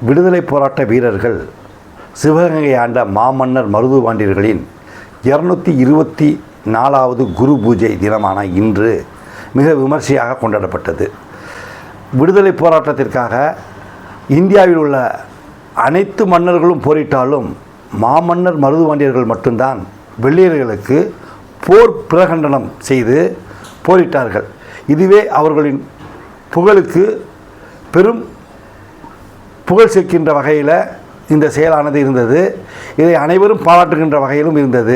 விடுதலை போராட்ட வீரர்கள் சிவகங்கை ஆண்ட மாமன்னர் மருதுபாண்டியர்களின் 224வது குரு பூஜை தினமான இன்று மிக விமர்சையாக கொண்டாடப்பட்டது. விடுதலை போராட்டத்திற்காக இந்தியாவில் உள்ள அனைத்து மன்னர்களும் போரிட்டாலும் மாமன்னர் மருதுபாண்டியர்கள் மட்டும்தான் வெள்ளையர்களுக்கு போர் பிரகடனம் செய்து போரிட்டார்கள். இதுவே அவர்களின் புகழுக்கு பெரும் புகழ் சேர்க்கின்ற வகையில் இந்த செயலானது இருந்தது. இதை அனைவரும் பாராட்டுகின்ற வகையிலும் இருந்தது.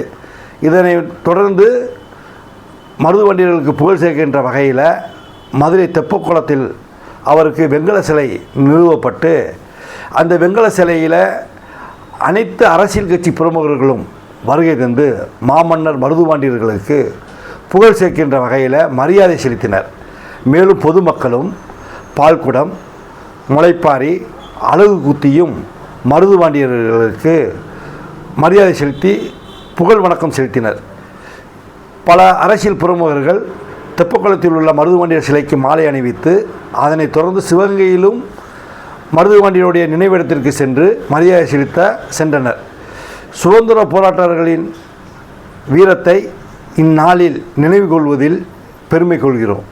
இதனை தொடர்ந்து மருதுபாண்டியர்களுக்கு புகழ் சேர்க்கின்ற வகையில் மதுரை தெப்பக்குளத்தில் அவருக்கு வெண்கல சிலை நிறுவப்பட்டு அந்த வெண்கல சிலையில் அனைத்து அரசியல் கட்சி பிரமுகர்களும் வருகை தந்து மாமன்னர் மருதுபாண்டியர்களுக்கு புகழ் சேர்க்கின்ற வகையில் மரியாதை செலுத்தினர். மேலும் பொதுமக்களும் பால்குடம், முளைப்பாரி, அலகு குத்தியும் மருதுபாண்டியர்களுக்கு மரியாதை செலுத்தி புகழ் வணக்கம் செலுத்தினர். பல அரசியல் பிரமுகர்கள் தெப்பக்குளத்தில் உள்ள மருதுபாண்டியர் சிலைக்கு மாலை அணிவித்து அதனைத் தொடர்ந்து சிவகங்கையிலும் மருதுபாண்டியருடைய நினைவிடத்திற்கு சென்று மரியாதை செலுத்த சென்றனர். சுதந்திர போராட்டங்களின் வீரத்தை இந்நாளில் நினைவு கொள்வதில் பெருமை கொள்கிறோம்.